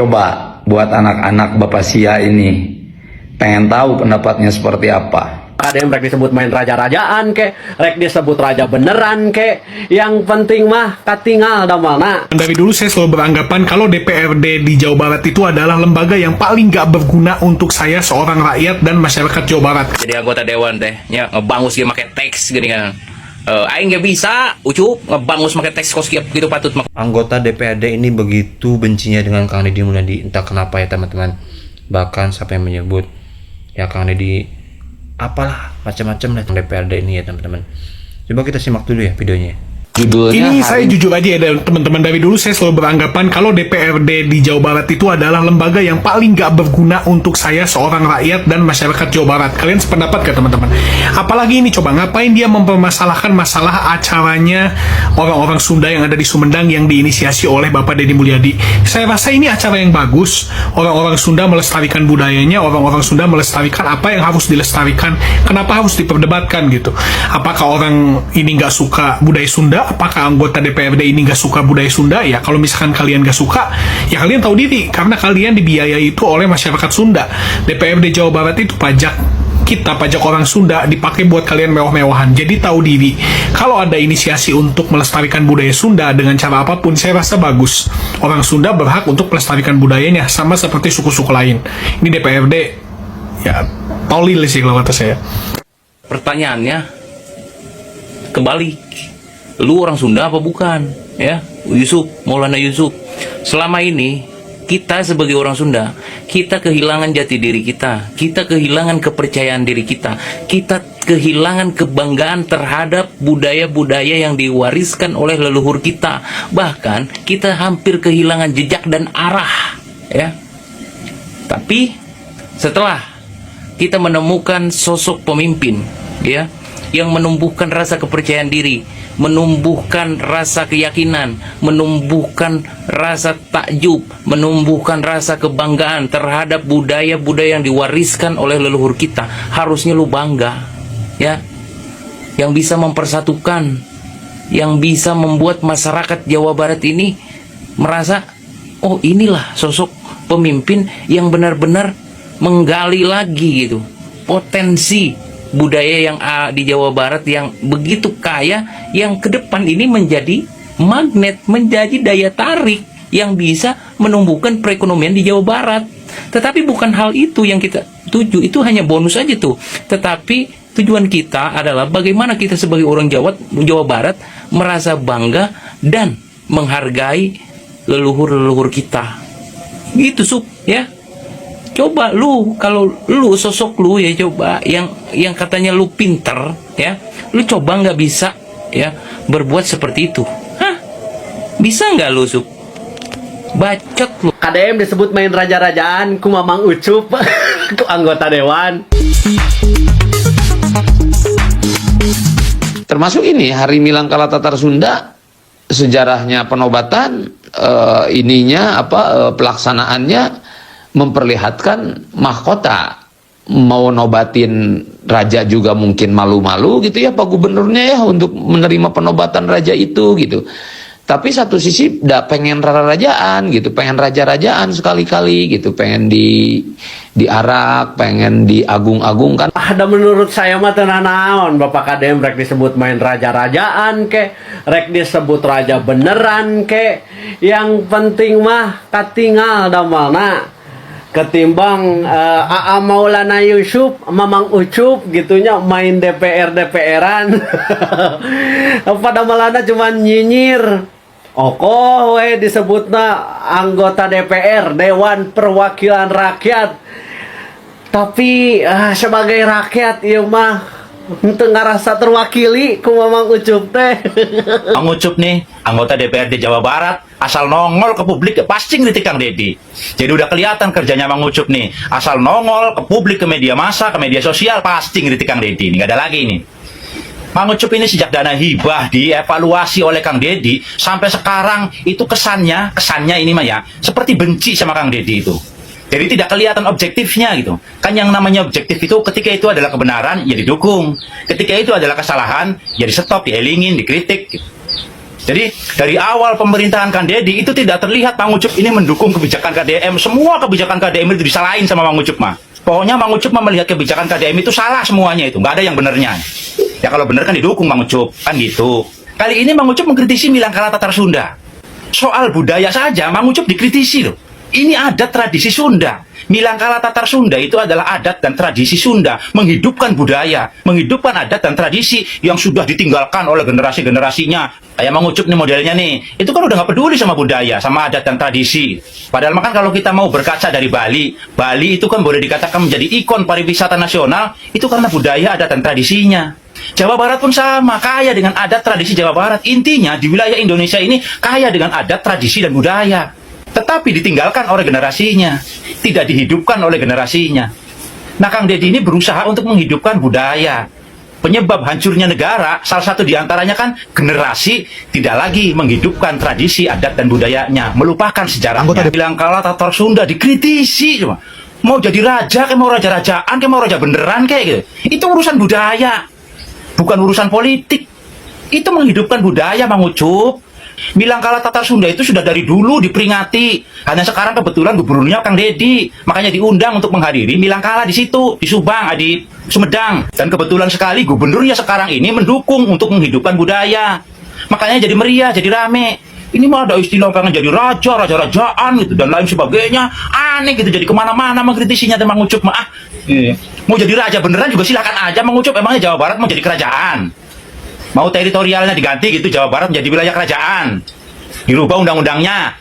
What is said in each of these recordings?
Coba buat anak-anak Bapak Sia ini pengen tahu pendapatnya seperti apa. Ada yang rek disebut main raja-rajaan kek, rek disebut raja beneran kek. Yang penting mah katingal damalna. Dari dulu saya selalu beranggapan kalau DPRD di Jawa Barat itu adalah lembaga yang paling gak berguna untuk saya seorang rakyat dan masyarakat Jawa Barat. Jadi anggota dewan teh, ya ngebangus dia pakai teks gini kan. Aing nggak bisa, ucup ngebangus pakai teks kos gitu patut. Anggota DPRD ini begitu bencinya dengan Kang Deddy Mulyadi, entah kenapa ya teman-teman. Bahkan sampai menyebut ya Kang Deddy apalah macam-macam lah DPRD ini ya teman-teman. Coba kita simak dulu ya videonya. Ini saya jujur aja ya teman-teman, dari dulu saya selalu beranggapan kalau DPRD di Jawa Barat itu adalah lembaga yang paling gak berguna untuk saya seorang rakyat dan masyarakat Jawa Barat. Kalian sependapat gak teman-teman? Apalagi ini coba, ngapain dia mempermasalahkan masalah acaranya orang-orang Sunda yang ada di Sumedang yang diinisiasi oleh Bapak Deddy Mulyadi. Saya rasa ini acara yang bagus. Orang-orang Sunda melestarikan budayanya, orang-orang Sunda melestarikan apa yang harus dilestarikan. Kenapa harus diperdebatkan gitu? Apakah orang ini gak suka budaya Sunda? Apakah anggota DPRD ini gak suka budaya Sunda? Ya kalau misalkan kalian gak suka, ya kalian tahu diri, karena kalian dibiayai itu oleh masyarakat Sunda. DPRD Jawa Barat itu pajak kita, pajak orang Sunda, dipakai buat kalian mewah-mewahan. Jadi tahu diri, kalau ada inisiasi untuk melestarikan budaya Sunda dengan cara apapun, saya rasa bagus. Orang Sunda berhak untuk melestarikan budayanya, sama seperti suku-suku lain. Ini DPRD ya tolil sih kalau kata saya. Pertanyaannya kembali, lu orang Sunda apa bukan? Ya, Yusuf, Maulana Yusuf. Selama ini kita sebagai orang Sunda, kita kehilangan jati diri kita kehilangan kepercayaan diri kita kehilangan kebanggaan terhadap budaya-budaya yang diwariskan oleh leluhur kita. Bahkan kita hampir kehilangan jejak dan arah, ya. Tapi setelah kita menemukan sosok pemimpin, ya, yang menumbuhkan rasa kepercayaan diri, menumbuhkan rasa keyakinan, menumbuhkan rasa takjub, menumbuhkan rasa kebanggaan terhadap budaya-budaya yang diwariskan oleh leluhur kita. Harusnya lu bangga, ya, yang bisa mempersatukan, yang bisa membuat masyarakat Jawa Barat ini merasa, oh inilah sosok pemimpin yang benar-benar menggali lagi gitu potensi budaya yang di Jawa Barat yang begitu kaya, yang ke depan ini menjadi magnet, menjadi daya tarik yang bisa menumbuhkan perekonomian di Jawa Barat. Tetapi bukan hal itu yang kita tuju, itu hanya bonus aja tuh. Tetapi tujuan kita adalah bagaimana kita sebagai orang Jawa Barat merasa bangga dan menghargai leluhur-leluhur kita. Gitu Sup, ya. Coba lu, kalau lu sosok lu ya, coba yang katanya lu pinter, ya, lu coba nggak bisa, ya, berbuat seperti itu. Hah? Bisa nggak lu Sup? Bacot lu. KDM disebut main raja-rajaan ku Mamang Ucup ku anggota dewan. Termasuk ini Hari Milang Kala Tatar Sunda, sejarahnya penobatan, pelaksanaannya memperlihatkan mahkota. Mau nobatin raja juga mungkin malu-malu gitu ya Pak Gubernurnya ya untuk menerima penobatan raja itu gitu. Tapi satu sisi pengen rajaan gitu, pengen raja-rajaan sekali-kali gitu, pengen diarak, pengen diagung-agungkan. Ada menurut saya mah tenan naon Bapak KDM rek disebut main raja-rajaan ke, rek disebut raja beneran ke. Yang penting mah katingal damalna. Ketimbang AA Maulana Yusuf, Mamang Ucup gitunya main DPR-DPRan. Pada malana cuma nyinyir. Okoh we disebutna anggota DPR, Dewan Perwakilan Rakyat. Tapi sebagai rakyat ieu mah henteu ngarasa terwakili ku Mamang Ucup teh. Mang Ucup nih, anggota DPRD Jawa Barat, asal nongol ke publik pasti ngeritik Kang Deddy. Jadi udah kelihatan kerjanya Mang Ucup nih, asal nongol ke publik, ke media massa, ke media sosial pasti ngeritik Kang Deddy. Ini nggak ada lagi ini. Mang Ucup ini sejak dana hibah dievaluasi oleh Kang Deddy sampai sekarang itu kesannya ini mah ya seperti benci sama Kang Deddy itu. Jadi tidak kelihatan objektifnya gitu. Kan yang namanya objektif itu ketika itu adalah kebenaran ya didukung, ketika itu adalah kesalahan ya di stop, dielingin, dikritik gitu. Jadi dari awal pemerintahan Kang Deddy itu tidak terlihat Mang Ucup ini mendukung kebijakan KDM. Semua kebijakan KDM itu disalahin sama Mang Ucup mah. Pokoknya Mang Ucup mah melihat kebijakan KDM itu salah semuanya itu, nggak ada yang benernya. Ya kalau bener kan didukung Mang Ucup, kan gitu. Kali ini Mang Ucup mengkritisi Milangkala Tatar Sunda. Soal budaya saja Mang Ucup dikritisi loh. Ini adat tradisi Sunda. Milangkala Tatar Sunda itu adalah adat dan tradisi Sunda, menghidupkan budaya, menghidupkan adat dan tradisi yang sudah ditinggalkan oleh generasi-generasinya. Kayak Mang Ucup nih modelnya nih, itu kan udah nggak peduli sama budaya, sama adat dan tradisi. Padahal kan kalau kita mau berkaca dari Bali, Bali itu kan boleh dikatakan menjadi ikon pariwisata nasional, itu karena budaya, adat dan tradisinya. Jawa Barat pun sama, kaya dengan adat tradisi Jawa Barat. Intinya di wilayah Indonesia ini kaya dengan adat tradisi dan budaya. Tetapi ditinggalkan oleh generasinya, tidak dihidupkan oleh generasinya. Nah, Kang Deddy ini berusaha untuk menghidupkan budaya. Penyebab hancurnya negara, salah satu diantaranya kan generasi tidak lagi menghidupkan tradisi, adat, dan budayanya, melupakan sejarahnya. Milangkala Tatar Sunda dikritisi, cuma mau jadi raja, kayak mau raja-rajaan, kayak mau raja beneran, kayak gitu. Itu urusan budaya, bukan urusan politik. Itu menghidupkan budaya, Mang Ucup. Milangkala Tatar Sunda itu sudah dari dulu diperingati. Hanya sekarang kebetulan gubernurnya Kang Deddy, makanya diundang untuk menghadiri Milangkala di situ, di Subang, di Sumedang. Dan kebetulan sekali gubernurnya sekarang ini mendukung untuk menghidupkan budaya. Makanya jadi meriah, jadi rame. Ini mah ada istilah pengen jadi raja, raja-rajaan gitu dan lain sebagainya. Aneh gitu, jadi kemana-mana mengkritisinya Mang Ucup mah. Mau jadi raja beneran juga silakan aja Mang Ucup. Emangnya Jawa Barat mau jadi kerajaan? Mau teritorialnya diganti gitu, Jawa Barat menjadi wilayah kerajaan, dirubah undang-undangnya,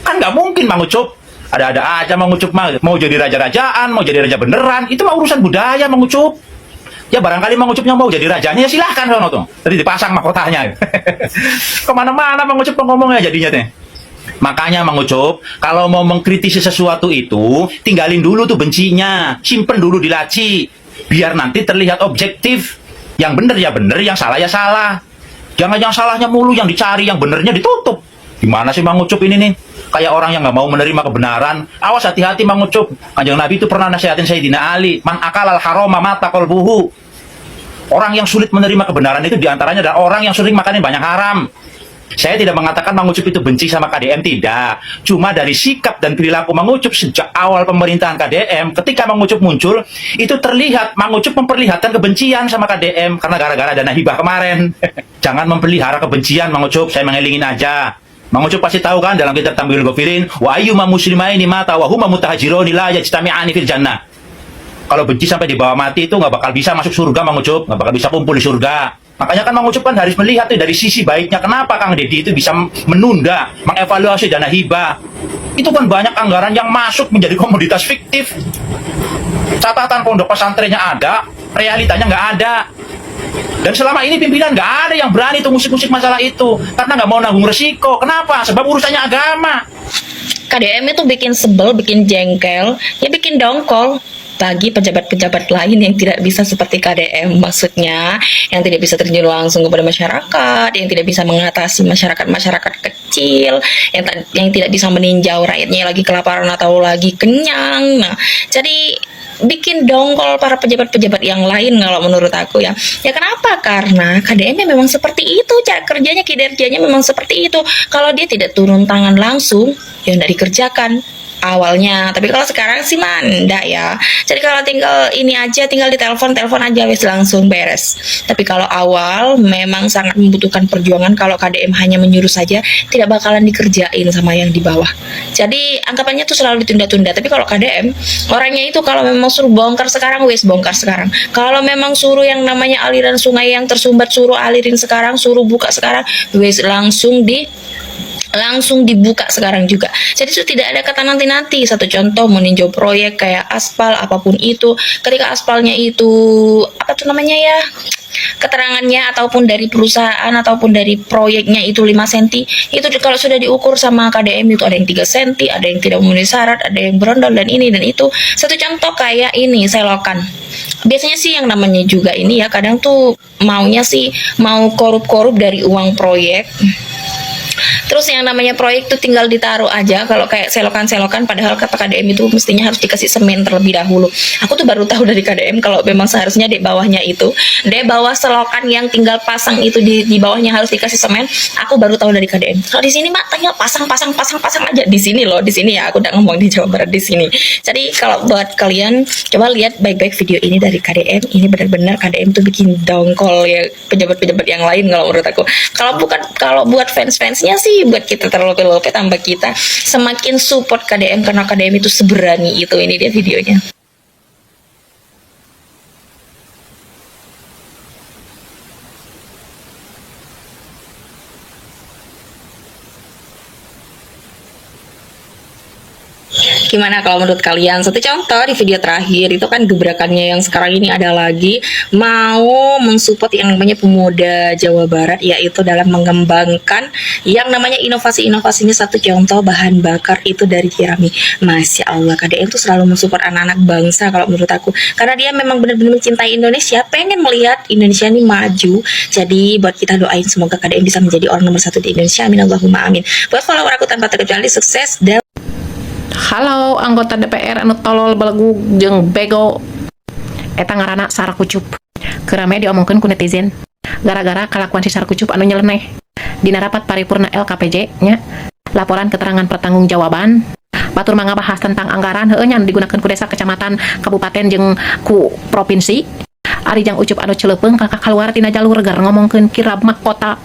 kan nggak mungkin Mang Ucup. Ada-ada aja Mang Ucup mah, mau jadi raja-rajaan, mau jadi raja beneran, itu mah urusan budaya Mang Ucup. Ya barangkali Mang Ucupnya mau jadi rajanya, ya silahkan sono tuh, tadi dipasang mahkotanya. Kemana-mana Mang Ucup ngomongnya jadinya teh. Makanya Mang Ucup, kalau mau mengkritisi sesuatu itu, tinggalin dulu tuh bencinya, simpen dulu di laci, biar nanti terlihat objektif. Yang bener ya bener, yang salah ya salah. Jangan yang salahnya mulu yang dicari, yang benernya ditutup. Gimana sih Mang Ucup ini nih? Kayak orang yang nggak mau menerima kebenaran. Awas hati-hati Mang Ucup. Kanjeng Nabi itu pernah nasihatin Sayyidina Ali, man akalal haroma mata qalbuhu. Orang yang sulit menerima kebenaran itu diantaranya adalah orang yang sering makanin banyak haram. Saya tidak mengatakan Mang Ucup itu benci sama KDM, tidak. Cuma dari sikap dan perilaku Mang Ucup sejak awal pemerintahan KDM, ketika Mang Ucup muncul, itu terlihat Mang Ucup memperlihatkan kebencian sama KDM karena gara-gara dana hibah kemarin. Jangan memelihara kebencian Mang Ucup, saya mengelingin aja. Mang Ucup pasti tahu kan dalam kitab Tambahyul Ghafirin, wa ayyuma muslimaini mata wa huma mutahajirun la yajtami'ani fil jannah. Kalau benci sampai dibawa mati itu nggak bakal bisa masuk surga Mang Ucup, nggak bakal bisa kumpul di surga. Makanya kan Mang Ucup kan harus melihat tuh dari sisi baiknya, kenapa Kang Deddy itu bisa menunda, mengevaluasi dana hibah. Itu kan banyak anggaran yang masuk menjadi komoditas fiktif. Catatan pondok pesantrennya ada, realitanya nggak ada. Dan selama ini pimpinan nggak ada yang berani tuh musik-musik masalah itu, karena nggak mau nanggung resiko. Kenapa? Sebab urusannya agama. KDM itu bikin sebel, bikin jengkel, ya bikin dongkol bagi pejabat-pejabat lain yang tidak bisa seperti KDM, maksudnya yang tidak bisa terjun langsung kepada masyarakat, yang tidak bisa mengatasi masyarakat kecil, yang tidak bisa meninjau rakyatnya lagi kelaparan atau lagi kenyang. Nah, jadi bikin dongkol para pejabat-pejabat yang lain kalau menurut aku ya. Ya kenapa? Karena KDM memang seperti itu, cara kerjanya, kinerjanya memang seperti itu. Kalau dia tidak turun tangan langsung, ya tidak dikerjakan awalnya. Tapi kalau sekarang sih manda ya. Jadi kalau tinggal ini aja, tinggal telepon aja wis langsung beres. Tapi kalau awal memang sangat membutuhkan perjuangan. Kalau KDM hanya menyuruh saja, tidak bakalan dikerjain sama yang di bawah. Jadi anggapannya tuh selalu ditunda-tunda. Tapi kalau KDM, orangnya itu kalau memang suruh bongkar sekarang, wis bongkar sekarang. Kalau memang suruh yang namanya aliran sungai yang tersumbat, suruh alirin sekarang, suruh buka sekarang, wis langsung dibuka sekarang juga. Jadi itu tidak ada kata nanti-nanti. Satu contoh meninjau proyek kayak aspal apapun itu, ketika aspalnya itu apa tuh namanya ya, keterangannya ataupun dari perusahaan ataupun dari proyeknya itu 5 cm, itu kalau sudah diukur sama KDM itu ada yang 3 cm, ada yang tidak memenuhi syarat, ada yang berondol dan ini dan itu. Satu contoh kayak ini selokan. Biasanya sih yang namanya juga ini ya, kadang tuh maunya sih mau korup-korup dari uang proyek. Terus yang namanya proyek tuh tinggal ditaruh aja, kalau kayak selokan-selokan, padahal kata KDM itu mestinya harus dikasih semen terlebih dahulu. Aku tuh baru tahu dari KDM kalau memang seharusnya di bawahnya itu, di bawah selokan yang tinggal pasang itu di bawahnya harus dikasih semen. Aku baru tahu dari KDM. Kalau di sini mak tinggal pasang aja di sini loh, di sini ya aku udah ngomong di Jawa Barat di sini. Jadi kalau buat kalian coba lihat baik-baik video ini dari KDM, ini benar-benar KDM tuh bikin dongkol ya pejabat-pejabat yang lain kalau menurut aku. Kalau buat fans-fansnya sih, buat kita terlope-lope tambah kita semakin support KDM karena KDM itu seberani itu. Ini dia videonya. Gimana kalau menurut kalian? Satu contoh di video terakhir itu kan gebrakannya yang sekarang ini ada lagi mau mensupport yang namanya pemuda Jawa Barat, yaitu dalam mengembangkan yang namanya inovasi-inovasinya. Satu contoh bahan bakar itu dari jerami. Masya Allah, KDM tuh selalu mensupport anak-anak bangsa kalau menurut aku, karena dia memang benar-benar mencintai Indonesia, pengen melihat Indonesia ini maju. Jadi buat kita doain semoga KDM bisa menjadi orang nomor 1 di Indonesia. Amin Allahumma amin. Buat follower aku tanpa terkecuali, sukses dan Halo anggota DPR anu tolol belegu jeung bego eta ngaranna Sarakucup. Kerame diomongkeun ku netizen gara-gara kalakuan si Sarakucup anu nyeleneh dina rapat paripurna LKPJ nya laporan keterangan pertanggungjawaban batur mangga bahas tentang anggaran heueuh nya digunakeun ku desa, kecamatan, kabupaten jeung ku provinsi. Ari jang ucup anu celeupeung kakak keluar tina jalur gar ngomongkeun kirab mahkota.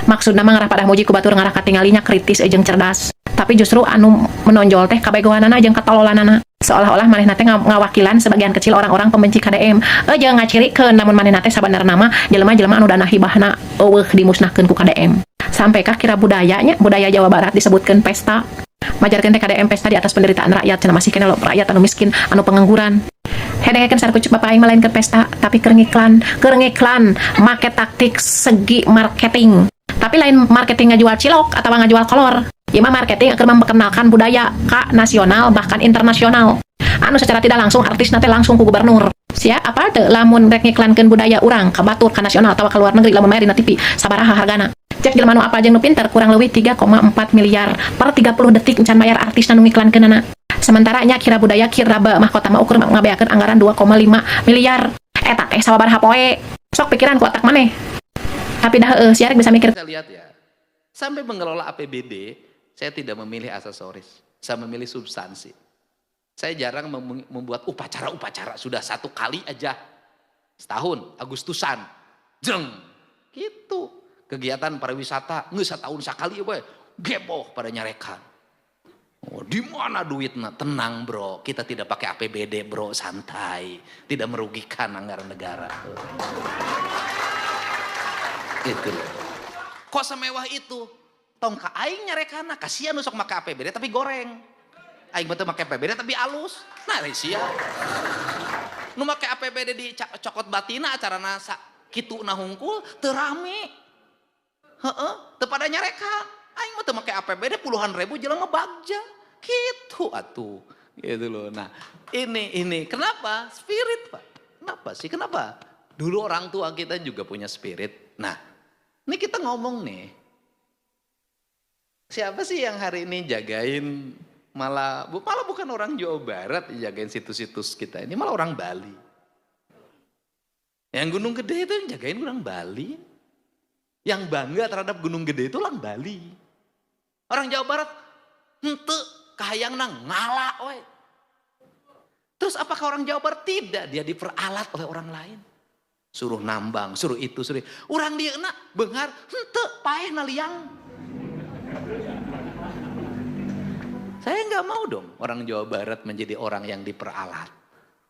Maksudna mah ngarah pada muji ku batur ngarah katingalinya kritis jeung cerdas. Tapi justru anu menonjol teh kabegoanana jeung katololanana. Seolah-olah manehna teh ngawakilan sebagian kecil orang-orang pembenci KDM. Jeung ngacirikeun namun manehna teh sabenerna mah jelema-jelema anu dana hibahna eueuh dimusnahkeun ku KDM. Sampaikah kira budayanya, budaya Jawa Barat disebutkeun pesta. Majarkeun teh KDM pesta di atas penderitaan rakyat, cenah masih kene rakyat anu miskin, anu pengangguran. Hedengekeun Sarakucup bapak aing mah lain ke pesta, tapi keur ngiklan, make taktik segi marketing. Tapi lain marketing ngajual cilok atau ngajual kolor. Ieu mah marketing keur memperkenalkan budaya ka nasional bahkan internasional. Anu secara tidak langsung artis nanti langsung ku gubernur. Sia apa teu lamun rek ngiklankeun budaya urang ka batur ka nasional atawa ka luar negeri lamun maer dina TV sabaraha hargana. Cek jelema nu apal jeung nu pinter kurang leuwih 3,4 miliar per 30 detik encan bayar artis nu ngiklankeunana. Sementara nya kira budaya kira mahkota mah ukur ngabeakeun anggaran 2,5 miliar. Eta teh sabaraha poe. Sok pikiran ku otak maneh. Tapi dah sia rek bisa mikir. Saya lihat ya, sampai mengelola APBD, saya tidak memilih aksesoris, saya memilih substansi. Saya jarang membuat upacara-upacara, sudah satu kali aja, setahun, Agustusan, jeng, gitu. Kegiatan pariwisata, nggak setahun sekali, geboh pada nyarekan. Oh, di mana duitnya? Tenang bro, kita tidak pakai APBD bro, santai, tidak merugikan anggaran negara. Itu loh. Kok semewah itu? Tong ka aing nyarekana, kasihan usok make APBD tapi goreng. Aing betul make APBD tapi alus. Nah, sia. Nu make APBD di cokot batina acarana kitu na hungkul teu rame. Heeh, teu pada nyarekan. Aing mah teu make APBD puluhan ribu jelema ngebagja. Gitu atuh. Gitu loh. Nah, ini kenapa? Spirit, Pak. Kenapa sih? Kenapa? Dulu orang tua kita juga punya spirit. Nah, ini kita ngomong nih. Siapa sih yang hari ini jagain malah bukan orang Jawa Barat jagain situs-situs kita ini, malah orang Bali. Yang Gunung Gede itu yang jagain orang Bali. Yang bangga terhadap Gunung Gede itu orang Bali. Orang Jawa Barat henteu kahayang nang ngalah we. Terus apakah orang Jawa Barat tidak, dia diperalat oleh orang lain? Suruh nambang, suruh itu, suruh itu. Orang dia nak benghar, henteu paeh naliang. Saya nggak mau dong orang Jawa Barat menjadi orang yang diperalat.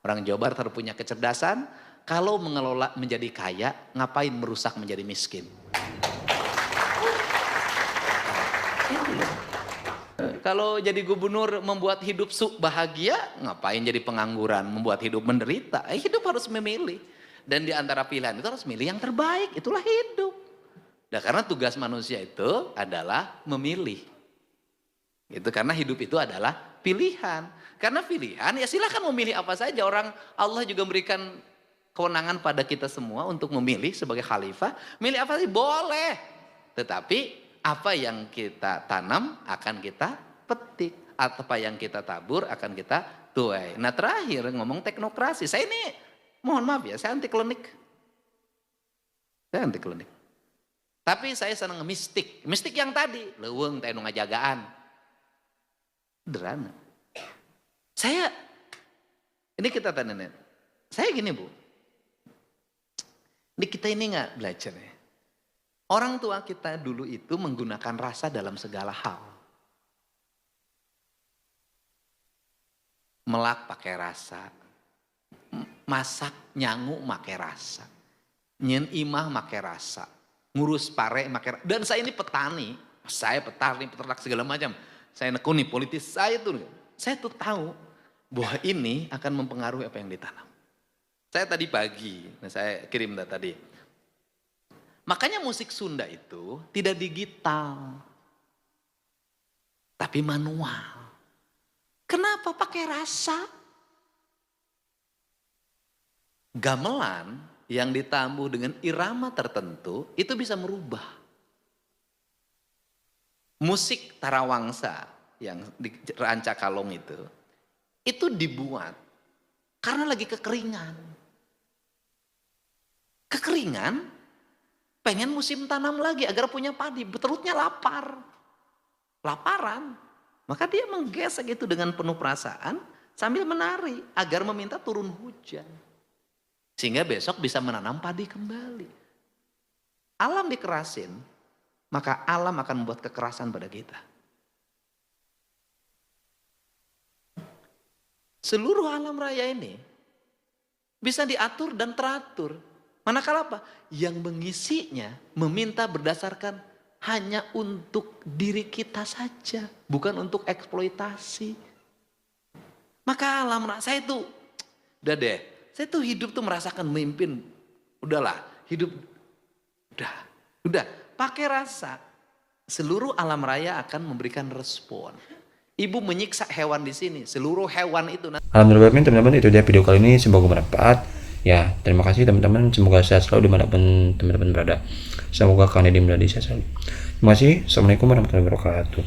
Orang Jawa Barat harus punya kecerdasan. Kalau mengelola menjadi kaya, ngapain merusak menjadi miskin? Kalau jadi gubernur membuat hidup bahagia, ngapain jadi pengangguran, membuat hidup menderita? Hidup harus memilih. Dan di antara pilihan itu harus milih yang terbaik, itulah hidup. Nah, karena tugas manusia itu adalah memilih. Itu karena hidup itu adalah pilihan. Karena pilihan ya silakan memilih apa saja. Allah juga memberikan kewenangan pada kita semua untuk memilih sebagai khalifah. Milih apa sih? Boleh. Tetapi apa yang kita tanam akan kita petik, apa yang kita tabur akan kita tuai. Nah terakhir ngomong teknokrasi, saya ini mohon maaf ya, saya anti klinik. Saya anti klinik. Tapi saya senang mistik. Mistik yang tadi, leuweung teh nu ngajagaan. Sederhana. Ini kita tanya, saya gini Bu. Ini kita ini nggak belajar ya. Orang tua kita dulu itu menggunakan rasa dalam segala hal. Melak pakai rasa. Masak nyangu pakai rasa. Nyen imah pakai rasa. Ngurus pare pakai rasa. Dan saya ini petani. Saya petani, peternak segala macam. Saya nekuni politis. Saya tuh tahu bahwa ini akan mempengaruhi apa yang ditanam. Saya tadi pagi, saya kirim tadi. Makanya musik Sunda itu tidak digital. Tapi manual. Kenapa pakai rasa? Gamelan yang ditambah dengan irama tertentu itu bisa merubah. Musik Tarawangsa yang di Ranca Kalong itu dibuat karena lagi kekeringan. Kekeringan, pengen musim tanam lagi agar punya padi, perutnya laparan. Maka dia menggesek itu dengan penuh perasaan sambil menari agar meminta turun hujan. Sehingga besok bisa menanam padi kembali. Alam dikerasin, maka alam akan membuat kekerasan pada kita. Seluruh alam raya ini bisa diatur dan teratur. Manakala apa? Yang mengisinya meminta berdasarkan hanya untuk diri kita saja, bukan untuk eksploitasi. Maka alam saya itu, udah deh, saya tuh hidup tuh merasakan memimpin. Udahlah, hidup, udah, pakai rasa. Seluruh alam raya akan memberikan respon. Ibu menyiksa hewan di sini, seluruh hewan itu. Alhamdulillah teman-teman, itu dia video kali ini, semoga bermanfaat. Ya, terima kasih teman-teman, semoga sehat selalu dimanapun teman-teman berada. Semoga kalian dimulai sehat selalu. Terima kasih, assalamualaikum warahmatullahi wabarakatuh.